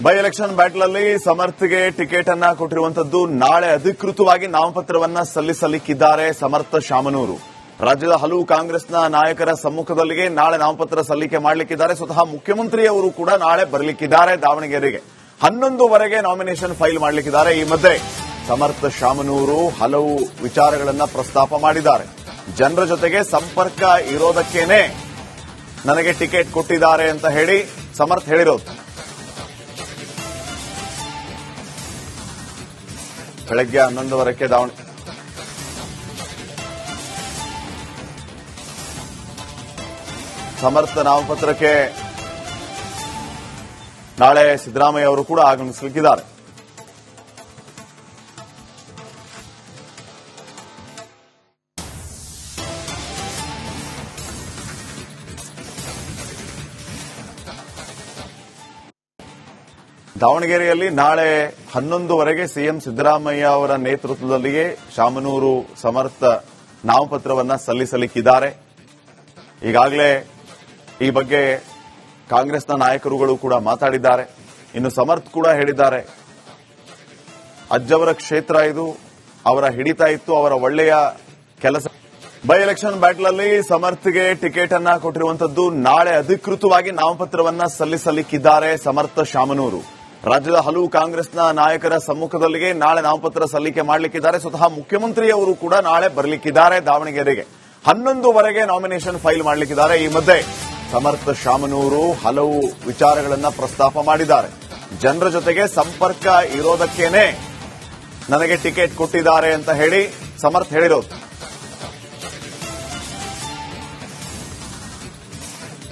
By election battle ಅಲ್ಲಿ ಸಮರ್ಥ್ಗೆ ticket ಅನ್ನ ಕೊಟ್ಟಿರುವಂತದ್ದು. ನಾಳೆ ಅಧಿಕೃತವಾಗಿ ನಾಮಪತ್ರವನ್ನ ಸಲ್ಲಿಸಲಿಕ್ಕಿದ್ದಾರೆ ಸಮರ್ಥ ಶಾಮನೂರು. ರಾಜ್ಯದ ಹಲವು ಕಾಂಗ್ರೆಸ್ನ ನಾಯಕರ ಸಮ್ಮುಖದಲ್ಲಿಗೆ ನಾಳೆ ನಾಮಪತ್ರ ಸಲ್ಲಿಕೆ ಮಾಡಲಿಕ್ಕಿದ್ದಾರೆ. ಸ್ವತಃ ಮುಖ್ಯಮಂತ್ರಿ ಅವರು ಕೂಡ ನಾಳೆ ಬರಲಿಕ್ಕಿದ್ದಾರೆ ದಾವಣಗೆರೆಗೆ. 11ವರೆಗೆ ನಾಮಿನೇಷನ್ ಫೈಲ್ ಮಾಡಲಿಕ್ಕಿದ್ದಾರೆ. ಈ ಮಧ್ಯೆ ಸಮರ್ಥ ಶಾಮನೂರು ಹಲವು ವಿಚಾರಗಳನ್ನ ಪ್ರಸ್ತಾಪ ಮಾಡಿದ್ದಾರೆ. ಜನರ ಜೊತೆಗೆ ಸಂಪರ್ಕ ಇರೋದಕ್ಕೇನೆ ನನಗೆ ಟಿಕೆಟ್ ಕೊಟ್ಟಿದ್ದಾರೆ ಅಂತ ಹೇಳಿ ಸಮರ್ಥ ಹೇಳಿರೋದು. ಬೆಳಗ್ಗೆ 11ವರೆಗೆ ಸಮರ್ಥ ನಾಮಪತ್ರಕ್ಕೆ ನಾಳೆ ಸಿದ್ದರಾಮಯ್ಯ ಅವರು ಕೂಡ ಆಗಮಿಸಲಿಕ್ಕಿದ್ದಾರೆ. ದಾವಣಗೆರೆಯಲ್ಲಿ ನಾಳೆ 11ವರೆಗೆ ಸಿಎಂ ಸಿದ್ದರಾಮಯ್ಯ ಅವರ ನೇತೃತ್ವದಲ್ಲಿಯೇ ಶಾಮನೂರು ಸಮರ್ಥ ನಾಮಪತ್ರವನ್ನ ಸಲ್ಲಿಸಲಿಕ್ಕಿದ್ದಾರೆ. ಈಗಾಗಲೇ ಈ ಬಗ್ಗೆ ಕಾಂಗ್ರೆಸ್ನ ನಾಯಕರುಗಳು ಕೂಡ ಮಾತಾಡಿದ್ದಾರೆ. ಇನ್ನು ಸಮರ್ಥ ಕೂಡ ಹೇಳಿದ್ದಾರೆ, ಅಜ್ಜವರ ಕ್ಷೇತ್ರ ಇದು, ಅವರ ಹಿಡಿತ ಇತ್ತು, ಅವರ ಒಳ್ಳೆಯ ಕೆಲಸ. ಬೈ ಎಲೆಕ್ಷನ್ ಬ್ಯಾಟಲ್ ಅಲ್ಲಿ ಸಮರ್ಥ್ಗೆ ಟಿಕೆಟ್ ಅನ್ನ ಕೊಟ್ಟಿರುವಂತದ್ದು. ನಾಳೆ ಅಧಿಕೃತವಾಗಿ ನಾಮಪತ್ರವನ್ನ ಸಲ್ಲಿಸಲಿಕ್ಕಿದ್ದಾರೆ ಸಮರ್ಥ ಶಾಮನೂರು. ರಾಜ್ಯದ ಹಲವು ಕಾಂಗ್ರೆಸ್ನ ನಾಯಕರ ಸಮ್ಮುಖದಲ್ಲಿಗೆ ನಾಳೆ ನಾಮಪತ್ರ ಸಲ್ಲಿಕೆ ಮಾಡಲಿಕ್ಕಿದ್ದಾರೆ. ಸ್ವತಃ ಮುಖ್ಯಮಂತ್ರಿ ಅವರು ಕೂಡ ನಾಳೆ ಬರಲಿಕ್ಕಿದ್ದಾರೆ ದಾವಣಗೆರೆಗೆ. 11ವರೆಗೆ ನಾಮಿನೇಷನ್ ಫೈಲ್ ಮಾಡಲಿಕ್ಕಿದ್ದಾರೆ. ಈ ಮಧ್ಯೆ ಸಮರ್ಥ ಶಾಮನೂರು ಹಲವು ವಿಚಾರಗಳನ್ನ ಪ್ರಸ್ತಾಪ ಮಾಡಿದ್ದಾರೆ. ಜನರ ಜೊತೆಗೆ ಸಂಪರ್ಕ ಇರೋದಕ್ಕೇನೆ ನನಗೆ ಟಿಕೆಟ್ ಕೊಟ್ಟಿದ್ದಾರೆ ಅಂತ ಹೇಳಿ ಸಮರ್ಥ ಹೇಳಿರೋದು.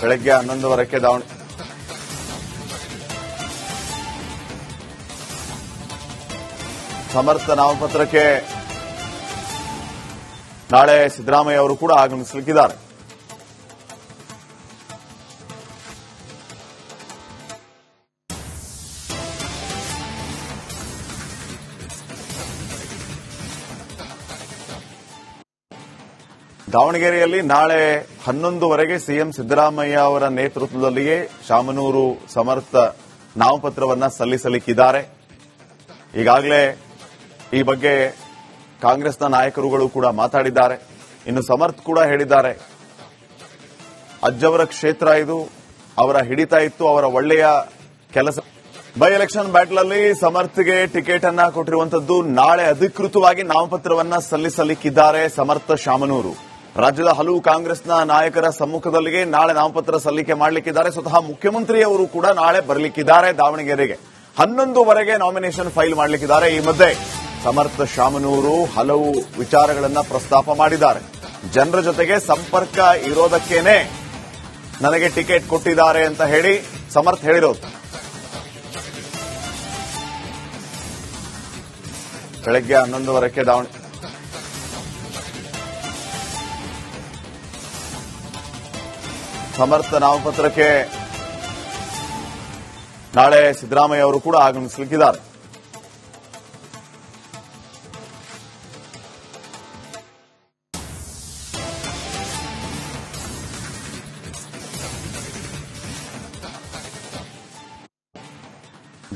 ಬೆಳಗ್ಗೆ 11ವರೆಗೆ ಸಮರ್ಥ ನಾಮಪತ್ರಕ್ಕೆ ನಾಳೆ ಸಿದ್ದರಾಮಯ್ಯ ಅವರು ಕೂಡ ಆಗಮಿಸಲಿಕ್ಕಿದ್ದಾರೆ. ದಾವಣಗೆರೆಯಲ್ಲಿ ನಾಳೆ 11ವರೆಗೆ ಸಿಎಂ ಸಿದ್ದರಾಮಯ್ಯ ಅವರ ನೇತೃತ್ವದಲ್ಲಿಯೇ ಶಾಮನೂರು ಸಮರ್ಥ ನಾಮಪತ್ರವನ್ನ ಸಲ್ಲಿಸಲಿಕ್ಕಿದ್ದಾರೆ. ಈಗಾಗಲೇ ಈ ಬಗ್ಗೆ ಕಾಂಗ್ರೆಸ್ನ ನಾಯಕರುಗಳು ಕೂಡ ಮಾತಾಡಿದ್ದಾರೆ. ಇನ್ನು ಸಮರ್ಥ ಕೂಡ ಹೇಳಿದ್ದಾರೆ, ಅಜ್ಜವರ ಕ್ಷೇತ್ರ ಇದು, ಅವರ ಹಿಡಿತ ಇತ್ತು, ಅವರ ಒಳ್ಳೆಯ ಕೆಲಸ. ಬೈ ಎಲೆಕ್ಷನ್ ಬ್ಯಾಟಲ್ ಅಲ್ಲಿ ಸಮರ್ಥ್ಗೆ ಟಿಕೆಟ್ ಅನ್ನ ಕೊಟ್ಟಿರುವಂತದ್ದು. ನಾಳೆ ಅಧಿಕೃತವಾಗಿ ನಾಮಪತ್ರವನ್ನ ಸಲ್ಲಿಸಲಿಕ್ಕಿದ್ದಾರೆ ಸಮರ್ಥ ಶಾಮನೂರು. ರಾಜ್ಯದ ಹಲವು ಕಾಂಗ್ರೆಸ್ನ ನಾಯಕರ ಸಮ್ಮುಖದಲ್ಲಿಗೆ ನಾಳೆ ನಾಮಪತ್ರ ಸಲ್ಲಿಕೆ ಮಾಡಲಿಕ್ಕಿದ್ದಾರೆ. ಸ್ವತಃ ಮುಖ್ಯಮಂತ್ರಿ ಅವರು ಕೂಡ ನಾಳೆ ಬರಲಿಕ್ಕಿದ್ದಾರೆ ದಾವಣಗೆರೆಗೆ. 11ವರೆಗೆ ನಾಮಿನೇಷನ್ ಫೈಲ್ ಮಾಡಲಿಕ್ಕಿದ್ದಾರೆ. ಈ ಮಧ್ಯೆ ಸಮರ್ಥ ಶಾಮನೂರು ಹಲವು ವಿಚಾರಗಳನ್ನ ಪ್ರಸ್ತಾಪ ಮಾಡಿದ್ದಾರೆ. ಜನರ ಜೊತೆಗೆ ಸಂಪರ್ಕ ಇರೋದಕ್ಕೇನೆ ನನಗೆ ಟಿಕೆಟ್ ಕೊಟ್ಟಿದ್ದಾರೆ ಅಂತ ಹೇಳಿ ಸಮರ್ಥ ಹೇಳಿರೋದು. ಬೆಳಗ್ಗೆ 11ವರೆಗೆ ಸಮರ್ಥ ನಾಮಪತ್ರಕ್ಕೆ ನಾಳೆ ಸಿದ್ದರಾಮಯ್ಯ ಅವರು ಕೂಡ ಆಗಮಿಸಲಿಕ್ಕಿದ್ದಾರೆ.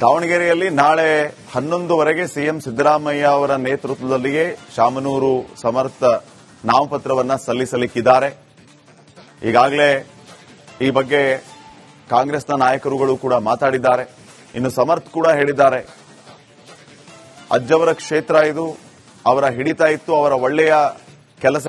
ದಾವಣಗೆರೆಯಲ್ಲಿ ನಾಳೆ 11ವರೆಗೆ ಸಿಎಂ ಸಿದ್ದರಾಮಯ್ಯ ಅವರ ನೇತೃತ್ವದಲ್ಲಿಯೇ ಶಾಮನೂರು ಸಮರ್ಥ ನಾಮಪತ್ರವನ್ನ ಸಲ್ಲಿಸಲಿಕ್ಕಿದ್ದಾರೆ. ಈಗಾಗಲೇ ಈ ಬಗ್ಗೆ ಕಾಂಗ್ರೆಸ್ನ ನಾಯಕರುಗಳು ಕೂಡ ಮಾತಾಡಿದ್ದಾರೆ. ಇನ್ನು ಸಮರ್ಥ ಕೂಡ ಹೇಳಿದ್ದಾರೆ, ಅಜ್ಜವರ ಕ್ಷೇತ್ರ ಇದು, ಅವರ ಹಿಡಿತ ಇತ್ತು, ಅವರ ಒಳ್ಳೆಯ ಕೆಲಸ.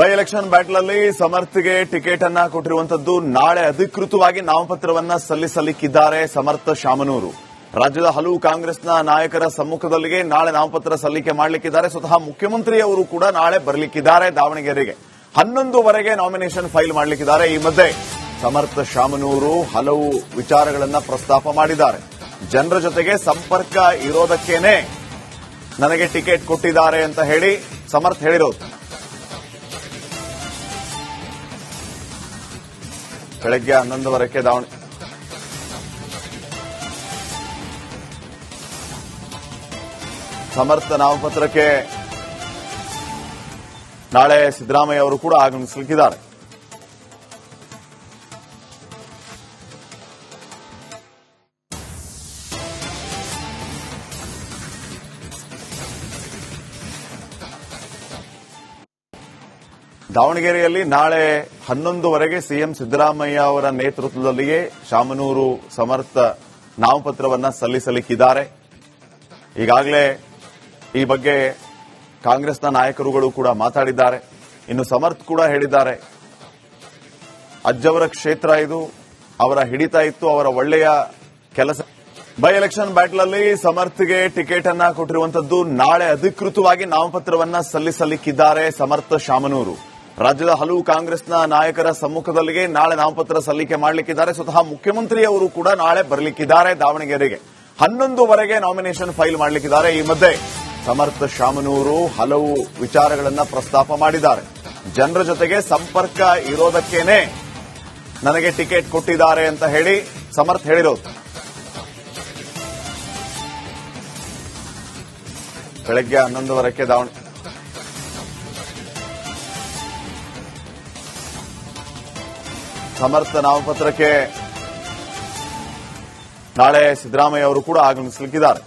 ಬೈ ಎಲೆಕ್ಷನ್ ಬ್ಯಾಟಲ್ ಅಲ್ಲಿ ಸಮರ್ಥ್ಗೆ ಟಿಕೆಟ್ ಅನ್ನ ಕೊಟ್ಟಿರುವಂತದ್ದು. ನಾಳೆ ಅಧಿಕೃತವಾಗಿ ನಾಮಪತ್ರವನ್ನ ಸಲ್ಲಿಸಲಿಕ್ಕಿದ್ದಾರೆ ಸಮರ್ಥ ಶಾಮನೂರು. ರಾಜ್ಯದ ಹಲವು ಕಾಂಗ್ರೆಸ್ನ ನಾಯಕರ ಸಮ್ಮುಖದಲ್ಲಿಗೆ ನಾಳೆ ನಾಮಪತ್ರ ಸಲ್ಲಿಕೆ ಮಾಡಲಿಕ್ಕಿದ್ದಾರೆ. ಸ್ವತಃ ಮುಖ್ಯಮಂತ್ರಿ ಅವರು ಕೂಡ ನಾಳೆ ಬರಲಿಕ್ಕಿದ್ದಾರೆ ದಾವಣಗೆರೆಗೆ. 11ವರೆಗೆ ನಾಮಿನೇಷನ್ ಫೈಲ್ ಮಾಡಲಿಕ್ಕಿದ್ದಾರೆ. ಈ ಮಧ್ಯೆ ಸಮರ್ಥ ಶಾಮನೂರು ಹಲವು ವಿಚಾರಗಳನ್ನ ಪ್ರಸ್ತಾಪ ಮಾಡಿದ್ದಾರೆ. ಜನರ ಜೊತೆಗೆ ಸಂಪರ್ಕ ಇರೋದಕ್ಕೇನೆ ನನಗೆ ಟಿಕೆಟ್ ಕೊಟ್ಟಿದ್ದಾರೆ ಅಂತ ಹೇಳಿ ಸಮರ್ಥ ಹೇಳಿರೋದು. ಬೆಳಗ್ಗೆ 11ವರೆಗೆ ಸಮರ್ಥ ನಾಮಪತ್ರಕ್ಕೆ ನಾಳೆ ಸಿದ್ದರಾಮಯ್ಯ ಅವರು ಕೂಡ ಆಗಮಿಸಲಿಕ್ಕಿದ್ದಾರೆ. ದಾವಣಗೆರೆಯಲ್ಲಿ ನಾಳೆ 11ವರೆಗೆ ಸಿಎಂ ಸಿದ್ದರಾಮಯ್ಯ ಅವರ ನೇತೃತ್ವದಲ್ಲಿಯೇ ಶಾಮನೂರು ಸಮರ್ಥ ನಾಮಪತ್ರವನ್ನ ಸಲ್ಲಿಸಲಿಕ್ಕಿದ್ದಾರೆ. ಈಗಾಗಲೇ ಈ ಬಗ್ಗೆ ಕಾಂಗ್ರೆಸ್ನ ನಾಯಕರುಗಳು ಕೂಡ ಮಾತಾಡಿದ್ದಾರೆ. ಇನ್ನು ಸಮರ್ಥ್ ಕೂಡ ಹೇಳಿದ್ದಾರೆ, ಅಜ್ಜವರ ಕ್ಷೇತ್ರ ಇದು, ಅವರ ಹಿಡಿತ ಇತ್ತು, ಅವರ ಒಳ್ಳೆಯ ಕೆಲಸ. ಬೈ ಎಲೆಕ್ಷನ್ ಬ್ಯಾಟಲ್ ಅಲ್ಲಿ ಸಮರ್ಥ್ಗೆ ಟಿಕೆಟ್ ಅನ್ನ ಕೊಟ್ಟಿರುವಂತದ್ದು. ನಾಳೆ ಅಧಿಕೃತವಾಗಿ ನಾಮಪತ್ರವನ್ನ ಸಲ್ಲಿಸಲಿಕ್ಕಿದ್ದಾರೆ ಸಮರ್ಥ ಶಾಮನೂರು. ರಾಜ್ಯದ ಹಲವು ಕಾಂಗ್ರೆಸ್ನ ನಾಯಕರ ಸಮ್ಮುಖದಲ್ಲಿಯೇ ನಾಳೆ ನಾಮಪತ್ರ ಸಲ್ಲಿಕೆ ಮಾಡಲಿಕ್ಕಿದ್ದಾರೆ. ಸ್ವತಃ ಮುಖ್ಯಮಂತ್ರಿಯವರು ಕೂಡ ನಾಳೆ ಬರಲಿಕ್ಕಿದ್ದಾರೆ ದಾವಣಗೆರೆಗೆ. 11ವರೆಗೆ ನಾಮಿನೇಷನ್ ಫೈಲ್ ಮಾಡಲಿಕ್ಕಿದ್ದಾರೆ. ಈ ಮಧ್ಯೆ ಸಮರ್ಥ ಶಾಮನೂರು ಹಲವು ವಿಚಾರಗಳನ್ನ ಪ್ರಸ್ತಾಪ ಮಾಡಿದ್ದಾರೆ. ಜನರ ಜೊತೆಗೆ ಸಂಪರ್ಕ ಇರೋದಕ್ಕೇನೆ ನನಗೆ ಟಿಕೆಟ್ ಕೊಟ್ಟಿದ್ದಾರೆ ಅಂತ ಹೇಳಿ ಸಮರ್ಥ್ ಹೇಳಿರೋದು. ಬೆಳಗ್ಗೆ 11ವರೆಗೆ ಸಮರ್ಥ ನಾಮಪತ್ರಕ್ಕೆ ನಾಳೆ ಸಿದ್ದರಾಮಯ್ಯ ಅವರು ಕೂಡ ಆಗಮಿಸಲಿಕ್ಕಿದ್ದಾರೆ.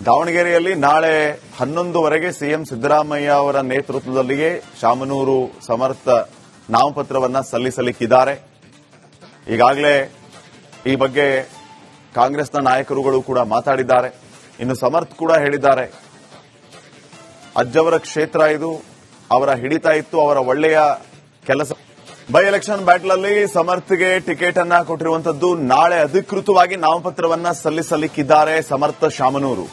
ದಾವಣಗೆರೆಯಲ್ಲಿ ನಾಳೆ 11ವರೆಗೆ ಸಿಎಂ ಸಿದ್ದರಾಮಯ್ಯ ಅವರ ನೇತೃತ್ವದಲ್ಲಿಯೇ ಶಾಮನೂರು ಸಮರ್ಥ ನಾಮಪತ್ರವನ್ನ ಸಲ್ಲಿಸಲಿಕ್ಕಿದ್ದಾರೆ. ಈಗಾಗಲೇ ಈ ಬಗ್ಗೆ ಕಾಂಗ್ರೆಸ್ನ ನಾಯಕರುಗಳು ಕೂಡ ಮಾತಾಡಿದ್ದಾರೆ. ಇನ್ನು ಸಮರ್ಥ್ ಕೂಡ ಹೇಳಿದ್ದಾರೆ, ಅಜ್ಜವರ ಕ್ಷೇತ್ರ ಇದು, ಅವರ ಹಿಡಿತ ಇತ್ತು, ಅವರ ಒಳ್ಳೆಯ ಕೆಲಸ. ಬೈ ಎಲೆಕ್ಷನ್ ಬ್ಯಾಟಲ್ ಅಲ್ಲಿ ಸಮರ್ಥ್ಗೆ ಟಿಕೆಟ್ ಅನ್ನ ಕೊಟ್ಟಿರುವಂತದ್ದು. ನಾಳೆ ಅಧಿಕೃತವಾಗಿ ನಾಮಪತ್ರವನ್ನ ಸಲ್ಲಿಸಲಿಕ್ಕಿದ್ದಾರೆ ಸಮರ್ಥ ಶಾಮನೂರು.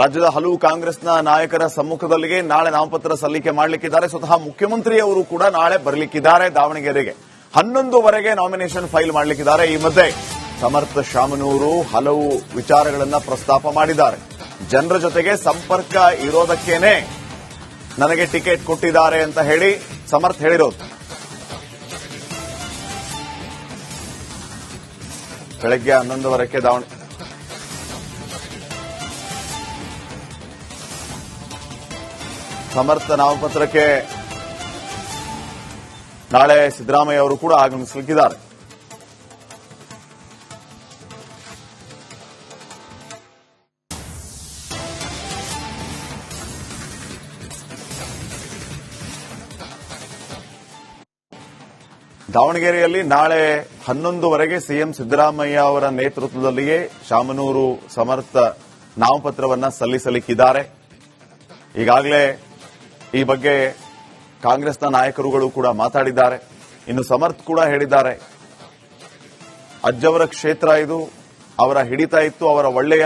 ರಾಜ್ಯದ ಹಲವು ಕಾಂಗ್ರೆಸ್ನ ನಾಯಕರ ಸಮ್ಮುಖದಲ್ಲಿಯೇ ನಾಳೆ ನಾಮಪತ್ರ ಸಲ್ಲಿಕೆ ಮಾಡಲಿಕ್ಕಿದ್ದಾರೆ. ಸ್ವತಃ ಮುಖ್ಯಮಂತ್ರಿಯವರು ಕೂಡ ನಾಳೆ ಬರಲಿಕ್ಕಿದ್ದಾರೆ ದಾವಣಗೆರೆಗೆ. 11ವರೆಗೆ ನಾಮಿನೇಷನ್ ಫೈಲ್ ಮಾಡಲಿಕ್ಕಿದ್ದಾರೆ. ಈ ಮಧ್ಯೆ ಸಮರ್ಥ ಶಾಮನೂರು ಹಲವು ವಿಚಾರಗಳನ್ನ ಪ್ರಸ್ತಾಪ ಮಾಡಿದ್ದಾರೆ. ಜನರ ಜೊತೆಗೆ ಸಂಪರ್ಕ ಇರೋದಕ್ಕೇನೆ ನನಗೆ ಟಿಕೆಟ್ ಕೊಟ್ಟಿದ್ದಾರೆ ಅಂತ ಹೇಳಿ ಸಮರ್ಥ್ ಹೇಳಿರೋದು. ಬೆಳಗ್ಗೆ 11ವರೆಗೆ ಸಮರ್ಥ ನಾಮಪತ್ರಕ್ಕೆ ನಾಳೆ ಸಿದ್ದರಾಮಯ್ಯ ಅವರು ಕೂಡ ಆಗಮಿಸಲಿಕ್ಕಿದ್ದಾರೆ. ದಾವಣಗೆರೆಯಲ್ಲಿ ನಾಳೆ 11ವರೆಗೆ ಸಿಎಂ ಸಿದ್ದರಾಮಯ್ಯ ಅವರ ನೇತೃತ್ವದಲ್ಲಿಯೇ ಶಾಮನೂರು ಸಮರ್ಥ ನಾಮಪತ್ರವನ್ನ ಸಲ್ಲಿಸಲಿಕ್ಕಿದ್ದಾರೆ. ಈಗಾಗಲೇ ಈ ಬಗ್ಗೆ ಕಾಂಗ್ರೆಸ್ನ ನಾಯಕರುಗಳು ಕೂಡ ಮಾತಾಡಿದ್ದಾರೆ. ಇನ್ನು ಸಮರ್ಥ್ ಕೂಡ ಹೇಳಿದ್ದಾರೆ, ಅಜ್ಜವರ ಕ್ಷೇತ್ರ ಇದು, ಅವರ ಹಿಡಿತ ಇತ್ತು, ಅವರ ಒಳ್ಳೆಯ